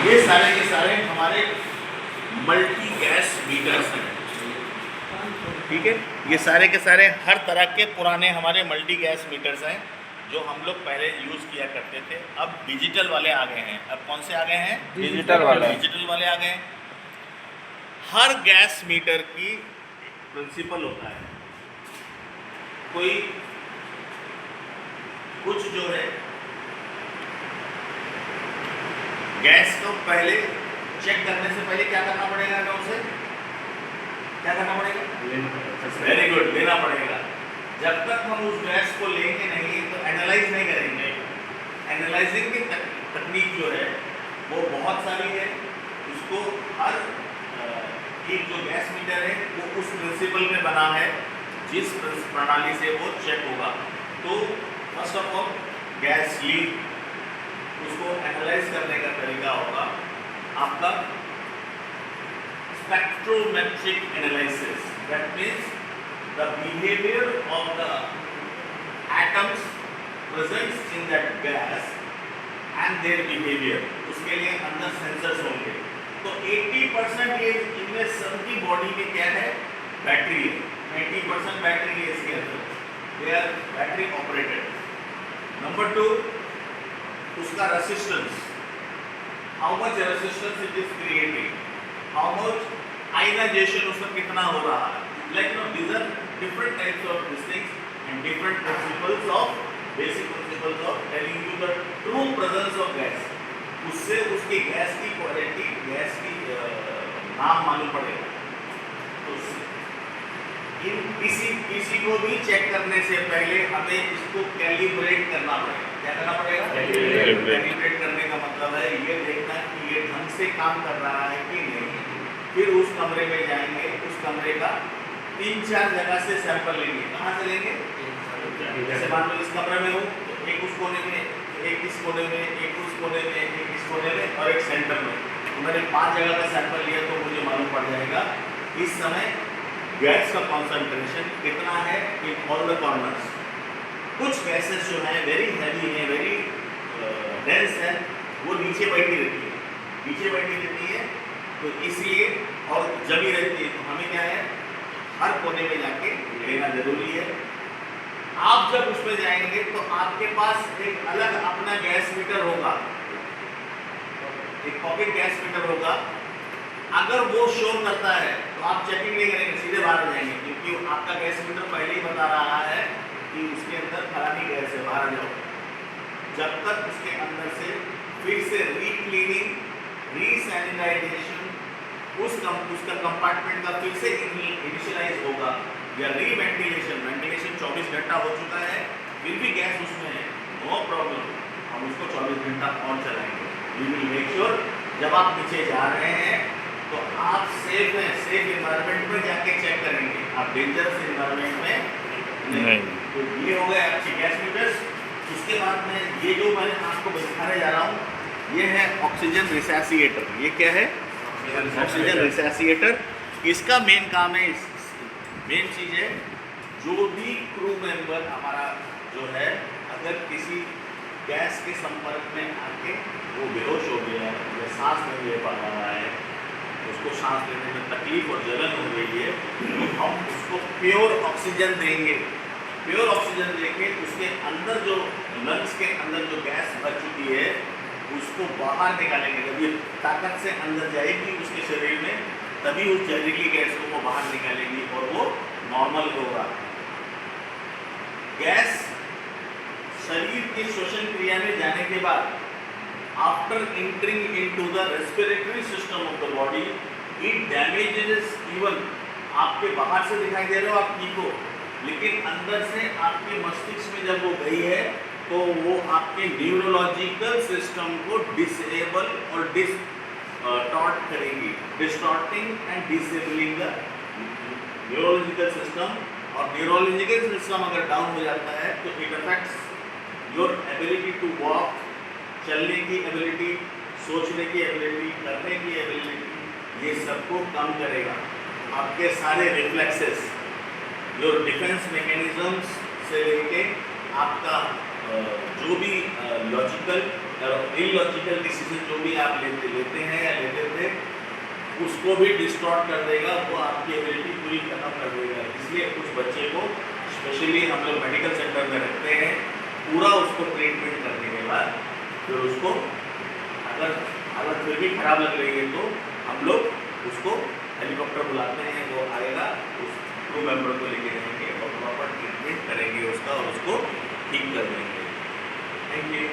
ये सारे के सारे हमारे मल्टी गैस मीटर्स हैं, ठीक है। ये सारे के सारे हर तरह के पुराने हमारे मल्टी गैस मीटर्स हैं जो हम लोग पहले यूज़ किया करते थे। अब डिजिटल वाले आ गए हैं। अब कौन से आ गए हैं? डिजिटल वाले। डिजिटल वाले आ गए हैं। हर गैस मीटर की प्रिंसिपल होता है, कोई कुछ जो है गैस को पहले चेक करने से पहले क्या करना पड़ेगा? उसे क्या करना पड़ेगा? वेरी गुड, लेना पड़ेगा। जब तक हम उस गैस को लेंगे नहीं तो एनालाइज नहीं करेंगे। एनालाइजिंग की तकनीक जो है वो बहुत सारी है। उसको हर एक जो गैस मीटर है वो उस प्रिंसिपल में बना है जिस प्रणाली से वो चेक होगा। तो first of all gas leak, उसको एनालाइज करने का तरीका होगा आपका spectrometric analysis. That means the behavior of the atoms present in that gas and their behavior। उसके लिए अंदर सेंसर्स होंगे। तो 80% ये इनमें सबकी बॉडी में क्या है? बैटरी है। 80% बैटरी है इसके अंदर, they are battery operated. Number 2, उसका resistance, how much resistance it is creating, how much ionization उसमें कितना हो रहा है। Like these are different types of these things and different principles of basic principles of telling you the true presence of gas। उससे उसकी gas की quality, gas की नाम मालूम पड़ेगा। तो इन किसी को भी चेक करने से पहले हमें इसको कैलिब्रेट करना पड़ेगा। क्या करना पड़ेगा? कैलिब्रेट करने का मतलब है ये देखना कि ये ढंग से काम कर रहा है कि नहीं। फिर उस कमरे में जाएंगे, उस कमरे का 3-4 जगह से सैंपल लेंगे। कहाँ से लेंगे? जैसे मान लो इस कमरे में हूँ तो एक उस कोने में, एक इस कोने में, एक उस कोने में, एक इस कोने में और एक सेंटर में। तो मैंने 5 जगह का सैंपल लिया तो मुझे मालूम पड़ जाएगा इस समय गैस का कॉन्सेंट्रेशन कितना है इन ऑल द कॉर्नर्स। कुछ गैसेस जो है वेरी हैवी है, वेरी डेंस है, वो नीचे बैठी रहती है, नीचे बैठी रहती है। तो इसलिए और जमी रहती है, तो हमें क्या है हर कोने में जाके लेना जरूरी है। आप जब उसमें जाएंगे तो आपके पास एक अलग अपना गैस मीटर होगा, एक पॉकेट गैस मीटर होगा। अगर वो शो करता है तो आप चेकिंग नहीं करेंगे, सीधे बाहर आ जाएंगे, क्योंकि आपका गैस मीटर पहले ही बता रहा है कि उसके अंदर फलानी गैस है, बाहर आ जाओ। जब तक उसके अंदर से फिर से रीक्लीनिंग, रीसैनिटाइजेशन, उसका कंपार्टमेंट का फिर से इनिशियलाइज होगा, या रीवेंटिलेशन, वेंटिलेशन 24 घंटा हो चुका है फिर भी गैस उसमें है, नो प्रॉब्लम, हम उसको 24 घंटा और चलाएंगे। वी विल मेक श्योर जब आप नीचे जा रहे हैं तो आप सेफ हैं, सेफ इन्वायरमेंट में जाके चेक करेंगे, आप डेंजरस इन्वायरमेंट में नहीं। तो ये हो गए आपके गैस मीटर्स। उसके बाद में ये जो मैं आपको दिखाने जा रहा हूँ ये है ऑक्सीजन रिसैसिएटर। ये क्या है? ऑक्सीजन रिसैसिएटर। इसका मेन काम है, मेन चीज़ है, जो भी क्रू मेंबर हमारा जो है अगर किसी गैस के संपर्क में आके वो बेहोश हो गया है या सांस नहीं ले पा रहा है, उसको सांस लेने में तकलीफ और जलन हो रही है, तो हम उसको प्योर ऑक्सीजन देंगे। प्योर ऑक्सीजन देके उसके अंदर जो लंग्स के अंदर जो गैस भर चुकी है उसको बाहर निकालेंगे। जब ये ताकत से अंदर जाएगी उसके शरीर में तभी उस जहरीली गैस को वो बाहर निकालेंगी और वो नॉर्मल होगा। गैस शरीर की श्वसन क्रिया में जाने के बाद after entering into the respiratory system of the body it damages even, आपके बाहर से दिखाई दे रहे हो आप ठीक हो, लेकिन अंदर से आपके मस्तिष्क में जब वो गई है तो वो आपके न्यूरोलॉजिकल सिस्टम को डिसेबल और डिस्टॉर्ट करेगी, distorting and disabling the neurological system. और न्यूरोलॉजिकल सिस्टम अगर डाउन हो जाता है तो it affects your ability to walk, चलने की एबिलिटी, सोचने की एबिलिटी, करने की एबिलिटी, ये सबको कम करेगा। आपके सारे रिफ्लेक्सेस, योर डिफेंस मैकेनिज्म्स से लेके आपका जो भी लॉजिकल और इलॉजिकल डिसीजन जो भी आप लेते हैं या लेते थे, उसको भी डिस्टॉर्ट कर देगा, वो आपकी एबिलिटी पूरी खत्म कर देगा। इसलिए उस बच्चे को स्पेशली हम लोग मेडिकल सेंटर में रखते हैं, पूरा उसको ट्रीटमेंट करने के बाद फिर उसको अगर हालत फिर भी खराब लग रही है तो हम लोग उसको हेलीकॉप्टर बुलाते हैं, वो आएगा, उस क्रू मेंबर को लेके जाएंगे और प्रॉपर ट्रीटमेंट करेंगे उसका और उसको ठीक कर देंगे। Thank you.